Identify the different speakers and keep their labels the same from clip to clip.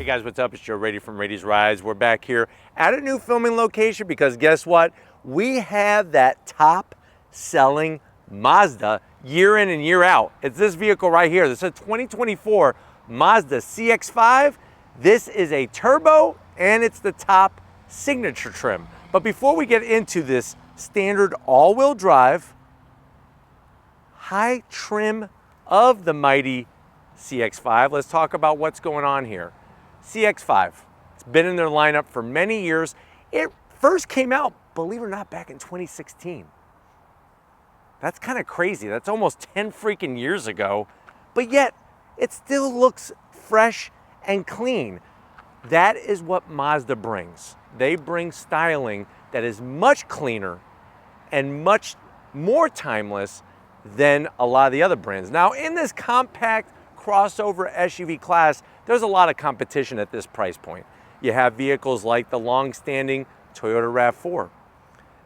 Speaker 1: guys, what's up? It's Joe Rady from Rady's Rides. We're back here at a new filming location because guess what? We have that top selling Mazda year in and year out. It's this vehicle right here. This is a 2024 Mazda CX-5. This is a turbo and it's the top signature trim. But before we get into this standard all-wheel drive, high trim of the mighty CX-5, let's talk about what's going on here. CX-5, it's been in their lineup for many years. It first came out, believe it or not, back in 2016. That's kind of crazy. That's almost 10 freaking years ago, but yet it still looks fresh and clean. That is what Mazda brings. They bring styling that is much cleaner and much more timeless than a lot of the other brands. Now, in this compact crossover SUV class, there's a lot of competition at this price point. You have vehicles like the long-standing Toyota RAV4,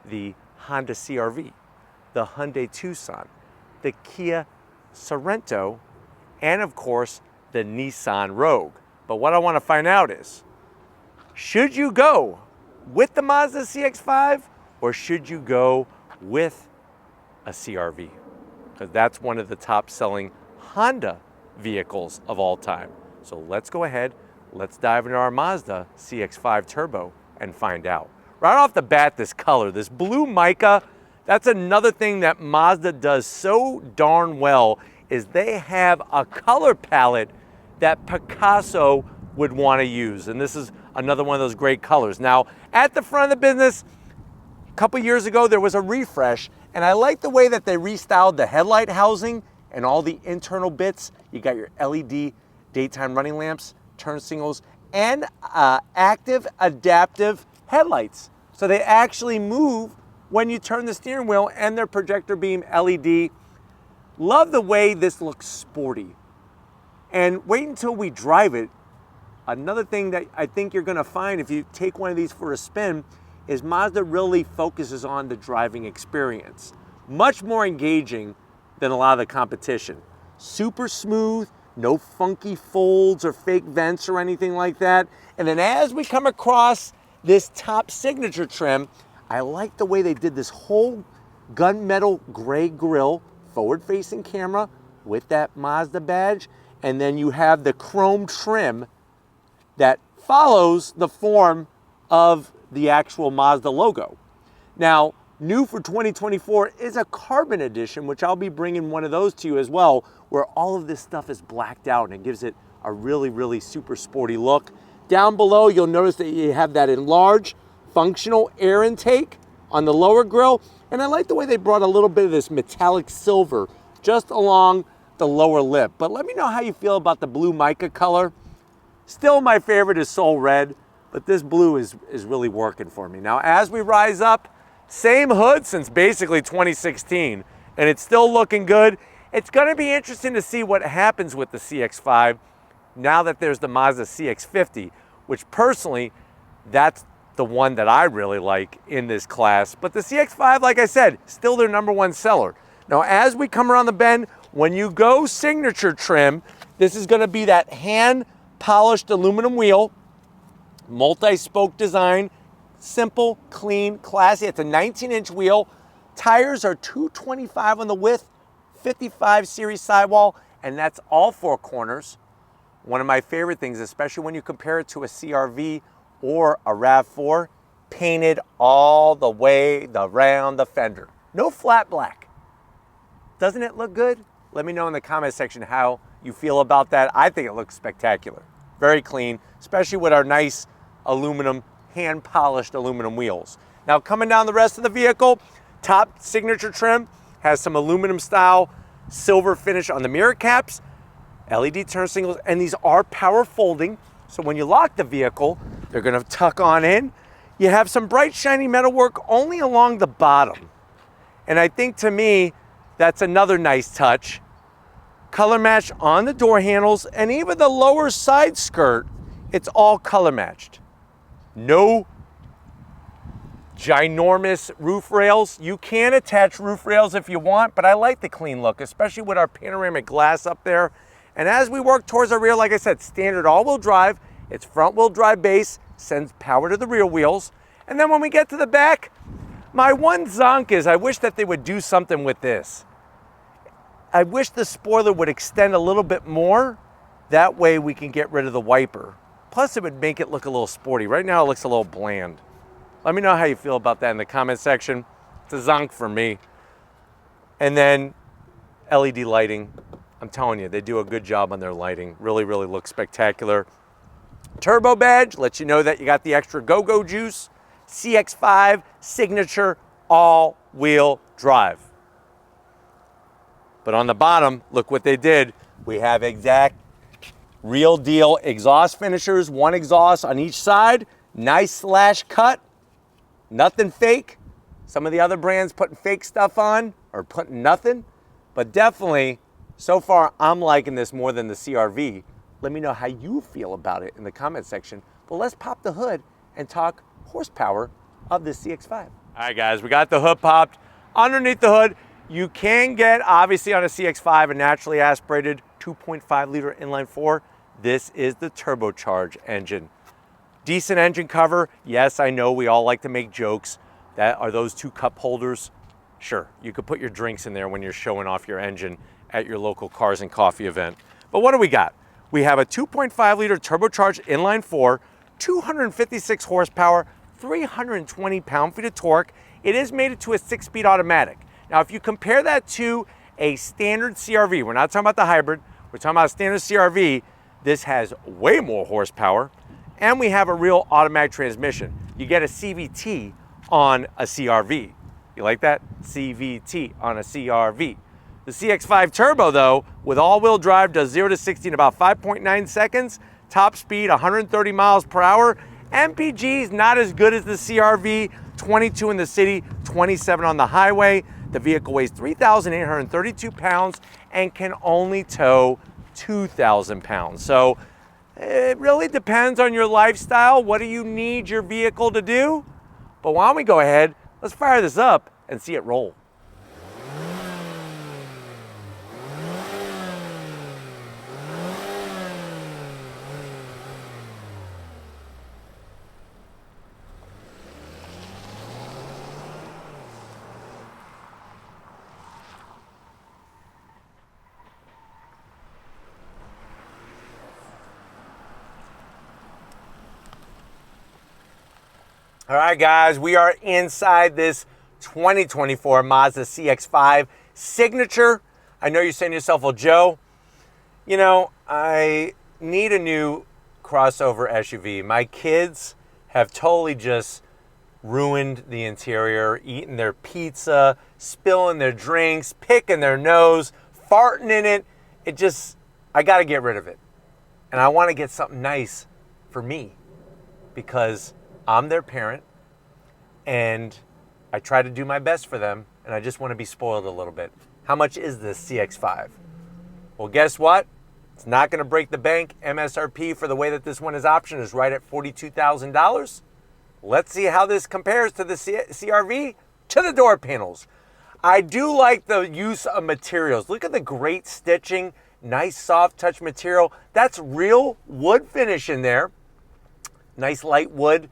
Speaker 1: the Honda CR-V, the Hyundai Tucson, the Kia Sorento, and of course, the Nissan Rogue. But what I want to find out is, should you go with the Mazda CX-5 or should you go with a CR-V? Because that's one of the top selling Honda vehicles of all time. So let's go ahead, let's dive into our Mazda CX-5 Turbo and find out. Right off the bat, this color, this blue mica, that's another thing that Mazda does so darn well, is they have a color palette that Picasso would want to use. And this is another one of those great colors. Now, at the front of the business, a couple years ago, there was a refresh, and I like the way that they restyled the headlight housing and all the internal bits. You got your LED daytime running lamps, turn signals, and active adaptive headlights. So they actually move when you turn the steering wheel, and their projector beam LED. Love the way this looks sporty. And wait until we drive it. Another thing that I think you're gonna find if you take one of these for a spin is Mazda really focuses on the driving experience. Much more engaging than a lot of the competition. Super smooth, no funky folds or fake vents or anything like that. And then as we come across this top signature trim, I like the way they did this whole gunmetal gray grille, forward-facing camera with that Mazda badge, and then you have the chrome trim that follows the form of the actual Mazda logo. Now, new for 2024 is a carbon edition, which I'll be bringing one of those to you as well, where all of this stuff is blacked out and it gives it a really, really super sporty look. Down below, you'll notice that you have that enlarged functional air intake on the lower grille. And I like the way they brought a little bit of this metallic silver just along the lower lip. But let me know how you feel about the blue mica color. Still my favorite is Soul Red, but this blue is really working for me. Now, as we rise up, same hood since basically 2016, and it's still looking good. It's gonna be interesting to see what happens with the CX-5 now that there's the Mazda CX-50, which personally, that's the one that I really like in this class. But the CX-5, like I said, still their #1 seller. Now, as we come around the bend, when you go signature trim, this is gonna be that hand-polished aluminum wheel, multi-spoke design, simple, clean, classy. It's a 19-inch wheel. Tires are 225 on the width, 55 series sidewall, and that's all four corners. One of my favorite things, especially when you compare it to a CR-V or a RAV4, painted all the way around the fender. No flat black. Doesn't it look good? Let me know in the comment section how you feel about that. I think it looks spectacular. Very clean, especially with our nice aluminum, hand-polished aluminum wheels. Now, coming down the rest of the vehicle, top signature trim has some aluminum style silver finish on the mirror caps, LED turn signals, and these are power folding. So when you lock the vehicle, they're gonna tuck on in. You have some bright, shiny metalwork only along the bottom. And I think to me, that's another nice touch. Color match on the door handles, and even the lower side skirt, it's all color matched. No ginormous roof rails. You can attach roof rails if you want, but I like the clean look, especially with our panoramic glass up there. And as we work towards our rear, like I said, standard all-wheel drive, It's front wheel drive base, sends power to the rear wheels. And then when we get to the back, my one zonk is I wish that they would do something with this. I wish the spoiler would extend a little bit more. That way we can get rid of the wiper. Plus it would make it look a little sporty. Right now it looks a little bland. Let me know how you feel about that in the comment section. It's a zonk for me. And then LED lighting. I'm telling you, they do a good job on their lighting. Really, really looks spectacular. Turbo badge lets you know that you got the extra go-go juice. CX-5 signature all-wheel drive. But on the bottom, look what they did. We have exact real deal exhaust finishers, one exhaust on each side. Nice slash cut, nothing fake. Some of the other brands putting fake stuff on or putting nothing. But definitely, so far, I'm liking this more than the CR-V. Let me know how you feel about it in the comment section. But let's pop the hood and talk horsepower of the CX-5. All right, guys, we got the hood popped. Underneath the hood, you can get, obviously on a CX-5, a naturally aspirated 2.5 liter inline four. This is the turbocharged engine. Decent engine cover. Yes, I know we all like to make jokes. Are those two cup holders? Sure, you could put your drinks in there when you're showing off your engine at your local cars and coffee event. But what do we got? We have a 2.5 liter turbocharged inline four, 256 horsepower, 320 pound-feet of torque. It is mated to a 6-speed automatic. Now, if you compare that to a standard CR-V, we're not talking about the hybrid, we're talking about a standard CR-V, this has way more horsepower, and we have a real automatic transmission. You get a CVT on a CR-V. You like that? CVT on a CR-V. The CX-5 Turbo, though, with all-wheel drive, does 0 to 60 in about 5.9 seconds, top speed 130 miles per hour. MPG is not as good as the CR-V, 22 in the city, 27 on the highway. The vehicle weighs 3,832 pounds and can only tow 2,000 pounds. So it really depends on your lifestyle. What do you need your vehicle to do? But why don't we go ahead, let's fire this up and see it roll. All right, guys, we are inside this 2024 Mazda CX-5 Signature. I know you're saying to yourself, well, Joe, you know, I need a new crossover SUV. My kids have totally just ruined the interior, eating their pizza, spilling their drinks, picking their nose, farting in it. I got to get rid of it. And I want to get something nice for me because I'm their parent, and I try to do my best for them, and I just want to be spoiled a little bit. How much is this CX-5? Well, guess what? It's not going to break the bank. MSRP for the way that this one is optioned is right at $42,000. Let's see how this compares to the CR-V, to the door panels. I do like the use of materials. Look at the great stitching, nice soft touch material. That's real wood finish in there. Nice light wood.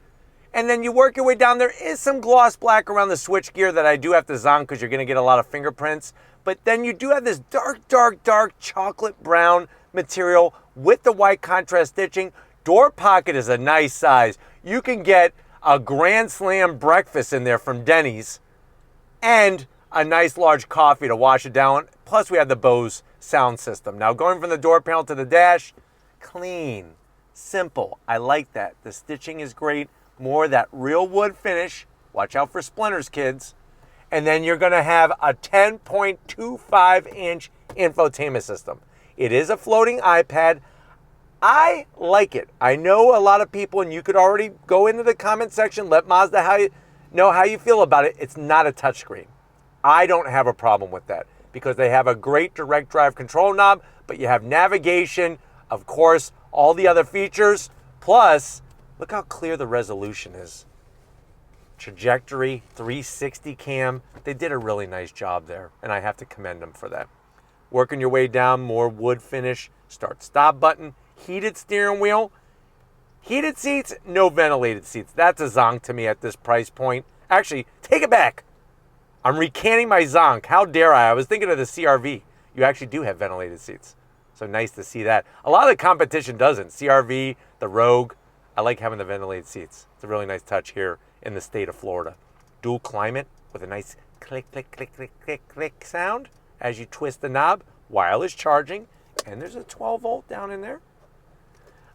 Speaker 1: And then you work your way down. There is some gloss black around the switch gear that I do have to zonk because you're going to get a lot of fingerprints. But then you do have this dark, dark, dark chocolate brown material with the white contrast stitching. Door pocket is a nice size. You can get a Grand Slam breakfast in there from Denny's and a nice large coffee to wash it down. Plus we have the Bose sound system. Now going from the door panel to the dash, clean. Simple. I like that. The stitching is great. More of that real wood finish. Watch out for splinters, kids. And then you're going to have a 10.25-inch infotainment system. It is a floating iPad. I like it. I know a lot of people, and you could already go into the comment section, let Mazda know how you feel about it. It's not a touchscreen. I don't have a problem with that because they have a great direct drive control knob, but you have navigation, of course, all the other features. Plus, look how clear the resolution is. Trajectory, 360 cam. They did a really nice job there, and I have to commend them for that. Working your way down, more wood finish, start-stop button, heated steering wheel. Heated seats, no ventilated seats. That's a zonk to me at this price point. Actually, take it back. I'm recanting my zonk. How dare I? I was thinking of the CRV. You actually do have ventilated seats. So nice to see that. A lot of the competition doesn't. CRV, the Rogue. I like having the ventilated seats. It's a really nice touch here in the state of Florida. Dual climate with a nice click, click, click, click, click, click sound as you twist the knob. Wireless charging. And there's a 12 volt down in there.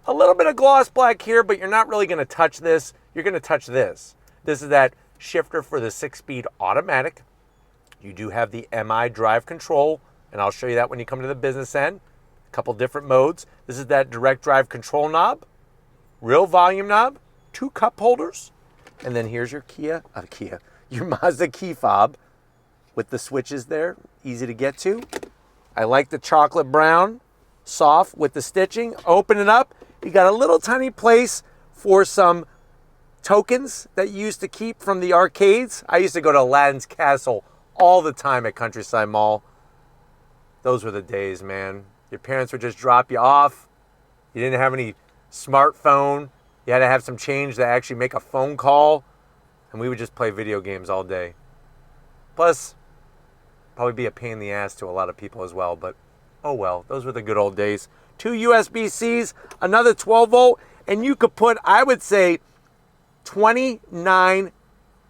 Speaker 1: A little bit of gloss black here, but you're not really going to touch this. You're going to touch this. This is that shifter for the 6-speed automatic. You do have the MI drive control, and I'll show you that when you come to the business end. A couple different modes. This is that direct drive control knob, real volume knob, 2 cup holders, and then here's your your Mazda key fob with the switches there, easy to get to. I like the chocolate brown, soft with the stitching. Open it up. You got a little tiny place for some tokens that you used to keep from the arcades. I used to go to Aladdin's Castle all the time at Countryside Mall. Those were the days, man. Your parents would just drop you off. You didn't have any smartphone. You had to have some change to actually make a phone call. And we would just play video games all day. Plus, probably be a pain in the ass to a lot of people as well. But, oh well, those were the good old days. 2 USB-Cs, another 12 volt. And you could put, I would say, 29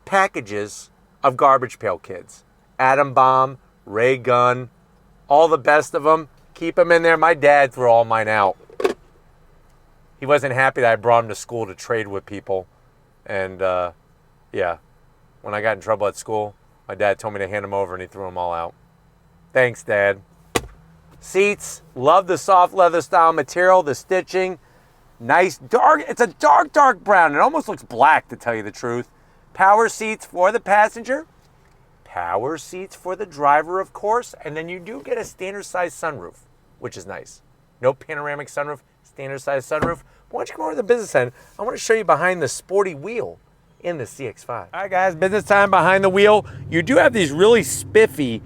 Speaker 1: packages of Garbage Pail Kids. Atom Bomb, Ray Gun, all the best of them. Keep them in there. My dad threw all mine out. He wasn't happy that I brought him to school to trade with people. And yeah, when I got in trouble at school, my dad told me to hand them over and he threw them all out. Thanks, Dad. Seats, love the soft leather style material, the stitching. Nice dark, it's a dark brown. It almost looks black, to tell you the truth. Power seats for the passenger. Power seats for the driver, of course. And then you do get a standard size sunroof, which is nice. No panoramic sunroof, standard size sunroof. But once you come over to the business end, I want to show you behind the sporty wheel in the CX-5. All right, guys, business time behind the wheel. You do have these really spiffy,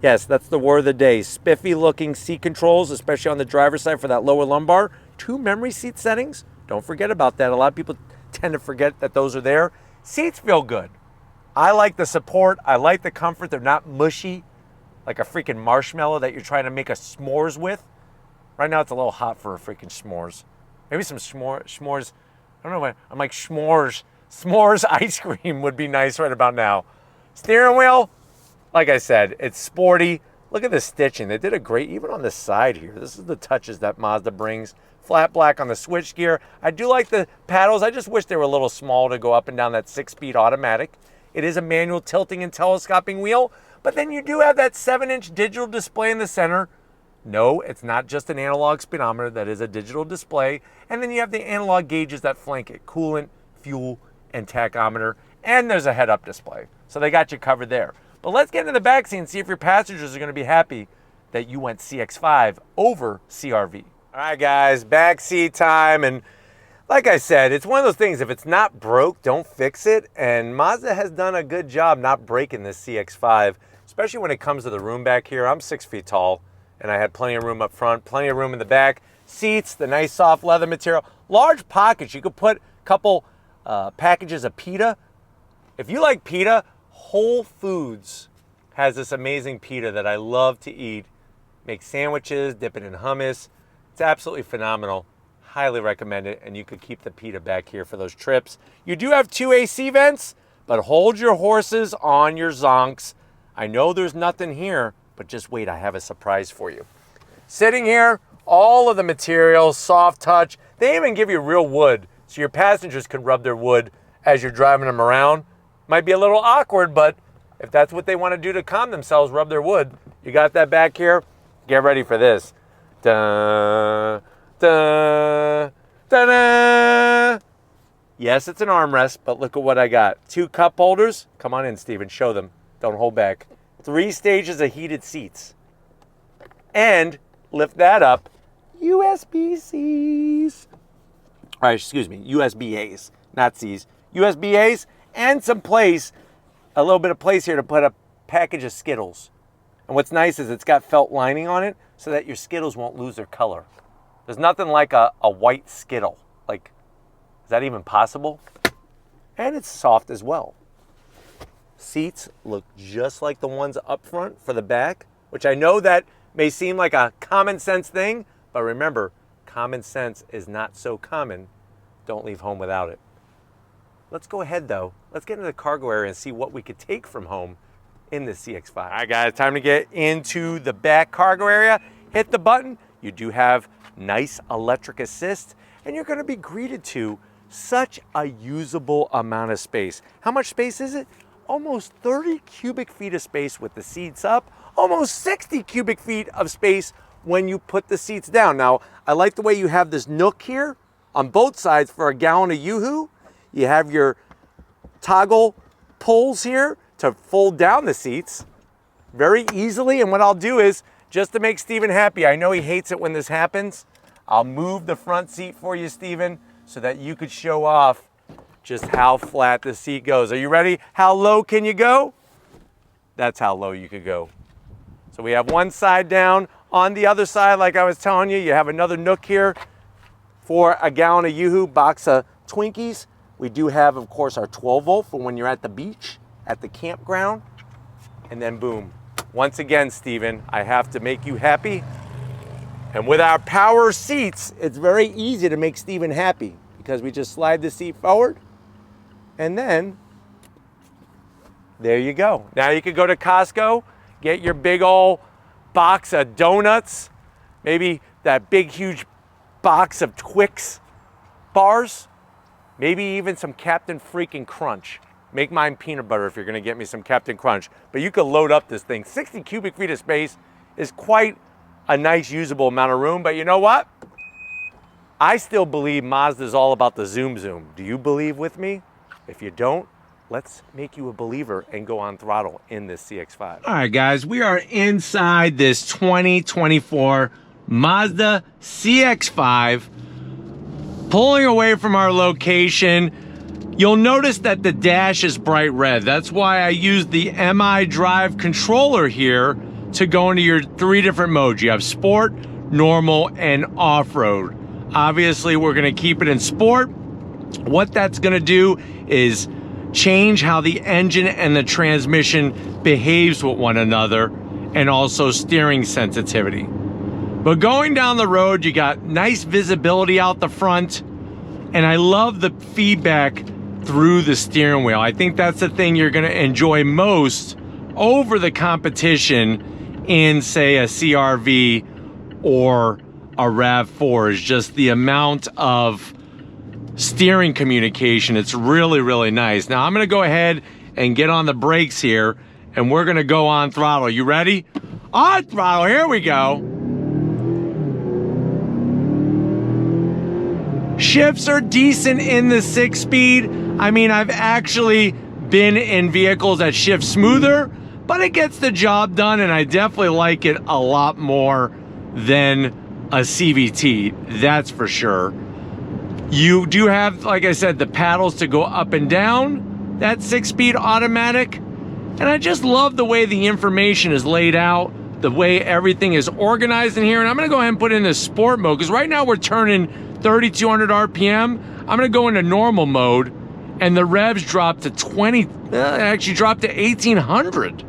Speaker 1: yes, that's the word of the day, spiffy looking seat controls, especially on the driver's side for that lower lumbar. 2 memory seat settings. Don't forget about that. A lot of people tend to forget that those are there. Seats feel good. I like the support. I like the comfort. They're not mushy like a freaking marshmallow that you're trying to make a s'mores with. Right now it's a little hot for a freaking s'mores. Maybe some s'mores. I don't know. I'm like s'mores. S'mores ice cream would be nice right about now. Steering wheel, like I said, it's sporty. Look at the stitching. They did a great, even on the side here. This is the touches that Mazda brings. Flat black on the switch gear. I do like the paddles. I just wish they were a little small to go up and down that 6-speed automatic. It is a manual tilting and telescoping wheel, but then you do have that 7-inch digital display in the center. No, it's not just an analog speedometer. That is a digital display. And then you have the analog gauges that flank it. Coolant, fuel, and tachometer. And there's a head-up display. So they got you covered there. But let's get into the back seat and see if your passengers are going to be happy that you went CX-5 over CRV. All right, guys, back seat time. And like I said, it's one of those things, if it's not broke, don't fix it. And Mazda has done a good job not breaking this CX-5, especially when it comes to the room back here. I'm 6 feet tall, and I had plenty of room up front, plenty of room in the back. Seats, the nice soft leather material. Large pockets. You could put a couple packages of pita. If you like pita, Whole Foods has this amazing pita that I love to eat. Make sandwiches, dip it in hummus. It's absolutely phenomenal. Highly recommend it. And you could keep the pita back here for those trips. You do have 2 AC vents, but hold your horses on your zonks. I know there's nothing here, but just wait, I have a surprise for you. Sitting here, all of the materials, soft touch. They even give you real wood, so your passengers can rub their wood as you're driving them around. Might be a little awkward, but if that's what they want to do to calm themselves, rub their wood. You got that back here? Get ready for this. Da, da, da, da. Yes, it's an armrest, but look at what I got. 2 cup holders. Come on in, Steven. Show them. Don't hold back. 3 stages of heated seats. And lift that up. USB-Cs. All right, excuse me. USB-As, not Cs. USB-As and some place, a little bit of place here to put a package of Skittles. And what's nice is it's got felt lining on it so that your Skittles won't lose their color. There's nothing like a white Skittle. Like, that even possible? And it's soft as well. Seats look just like the ones up front for the back, which I know that may seem like a common sense thing, but remember, common sense is not so common. Don't leave home without it. Let's go ahead though. Let's get into the cargo area and see what we could take from home in this CX-5. All right guys, time to get into the back cargo area. Hit the button. You do have nice electric assist, and you're gonna be greeted to such a usable amount of space. How much space is it? Almost 30 cubic feet of space with the seats up, almost 60 cubic feet of space when you put the seats down. Now, I like the way you have this nook here on both sides for a gallon of Yoo-hoo. You have your toggle pulls here to fold down the seats very easily. And what I'll do is, just to make Steven happy, I know he hates it when this happens, I'll move the front seat for you, Steven, so that you could show off just how flat the seat goes. Are you ready? How low can you go? That's how low you could go. So we have one side down. On the other side, like I was telling you, you have another nook here for a gallon of Yoo-hoo, box of Twinkies. We do have, of course, our 12 volt for when you're at the beach, at the campground. And then boom. Once again, Steven, I have to make you happy. And with our power seats, it's very easy to make Steven happy because we just slide the seat forward. And then, there you go. Now you could go to Costco, get your big old box of donuts, maybe that big, huge box of Twix bars, maybe even some Captain freaking Crunch. Make mine peanut butter if you're gonna get me some Captain Crunch. But you could load up this thing. 60 cubic feet of space is quite a nice usable amount of room, but you know what? I still believe Mazda is all about the zoom zoom. Do you believe with me? If you don't, let's make you a believer and go on throttle in this CX-5. All right, guys, we are inside this 2024 Mazda CX-5, pulling away from our location. You'll notice that the dash is bright red. That's why I used the MI Drive controller here to go into your 3 different modes. You have sport, normal, and off-road. Obviously, we're gonna keep it in sport. What that's gonna do is change how the engine and the transmission behaves with one another, and also steering sensitivity. But going down the road, you got nice visibility out the front, and I love the feedback through the steering wheel. I think that's the thing you're gonna enjoy most over the competition in, say, a CR-V or a RAV4, is just the amount of steering communication. It's really, really nice. Now I'm gonna go ahead and get on the brakes here, and we're gonna go on throttle. You ready? On throttle, here we go. Shifts are decent in the 6-speed. I mean, I've actually been in vehicles that shift smoother, but it gets the job done, and I definitely like it a lot more than a CVT, that's for sure. You do have, like I said, the paddles to go up and down, that 6-speed automatic, and I just love the way the information is laid out, the way everything is organized in here. And I'm gonna go ahead and put in the sport mode, because right now we're turning 3,200 RPM. I'm gonna go into normal mode, and the revs drop to actually dropped to 1,800.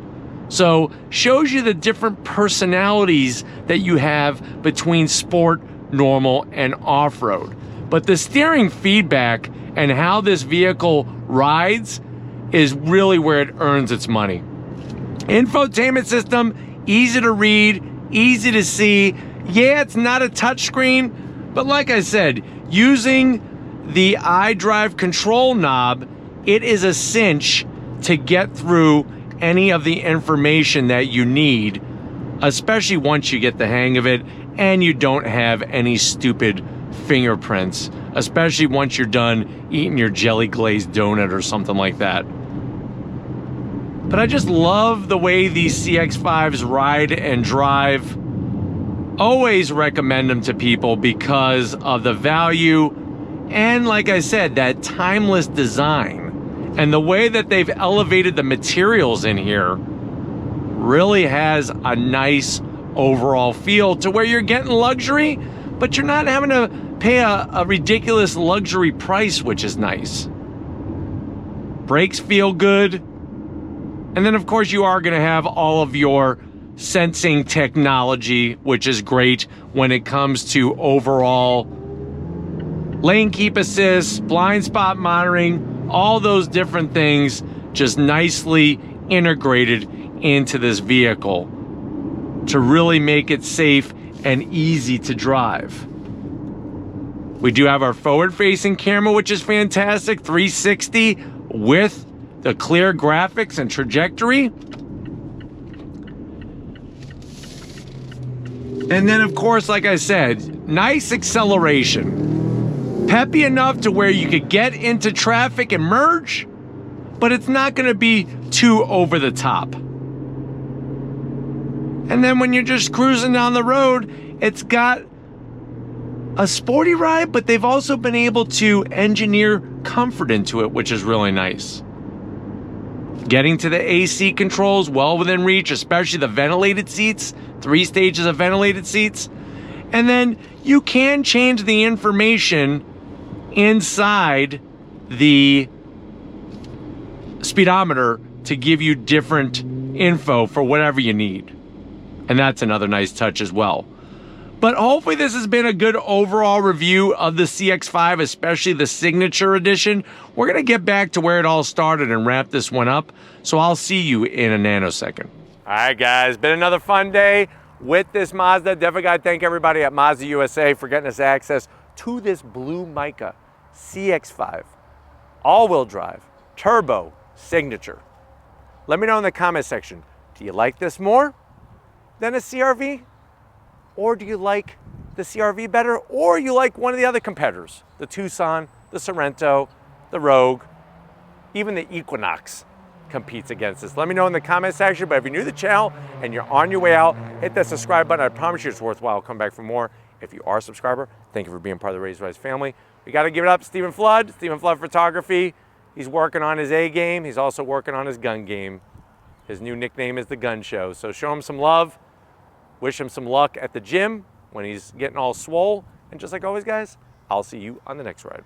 Speaker 1: So shows you the different personalities that you have between sport, normal, and off-road. But the steering feedback and how this vehicle rides is really where it earns its money. Infotainment system, easy to read, easy to see. Yeah, it's not a touchscreen, but like I said, using the iDrive control knob, it is a cinch to get through any of the information that you need, especially once you get the hang of it and you don't have any stupid fingerprints, especially once you're done eating your jelly glazed donut or something like that. But I just love the way these CX-5s ride and drive. Always recommend them to people because of the value and, like I said, that timeless design. And the way that they've elevated the materials in here really has a nice overall feel to where you're getting luxury, but you're not having to pay a ridiculous luxury price, which is nice. Brakes feel good. And then of course you are gonna have all of your sensing technology, which is great when it comes to overall lane keep assist, blind spot monitoring, all those different things just nicely integrated into this vehicle to really make it safe and easy to drive. We do have our forward-facing camera, which is fantastic, 360 with the clear graphics and trajectory. And then of course, like I said, nice acceleration. Peppy enough to where you could get into traffic and merge, but it's not gonna be too over the top. And then when you're just cruising down the road, it's got a sporty ride, but they've also been able to engineer comfort into it, which is really nice. Getting to the AC controls well within reach, especially the ventilated seats, 3 stages of ventilated seats. And then you can change the information inside the speedometer to give you different info for whatever you need. And that's another nice touch as well. But hopefully this has been a good overall review of the CX-5, especially the Signature Edition. We're gonna get back to where it all started and wrap this one up. So I'll see you in a nanosecond. All right, guys, been another fun day with this Mazda. Definitely gotta thank everybody at Mazda USA for getting us access to this blue Mica CX-5. All-wheel drive, turbo, Signature. Let me know in the comment section, do you like this more than a CR-V? Or do you like the CR-V better? Or you like one of the other competitors, the Tucson, the Sorento, the Rogue, even the Equinox competes against this. Let me know in the comment section, but if you're new to the channel and you're on your way out, hit that subscribe button. I promise you it's worthwhile. Come back for more. If you are a subscriber, thank you for being part of the Raised Rise family. We gotta give it up to Stephen Flood Photography. He's working on his A game. He's also working on his gun game. His new nickname is The Gun Show. So show him some love. Wish him some luck at the gym when he's getting all swole. And just like always, guys, I'll see you on the next ride.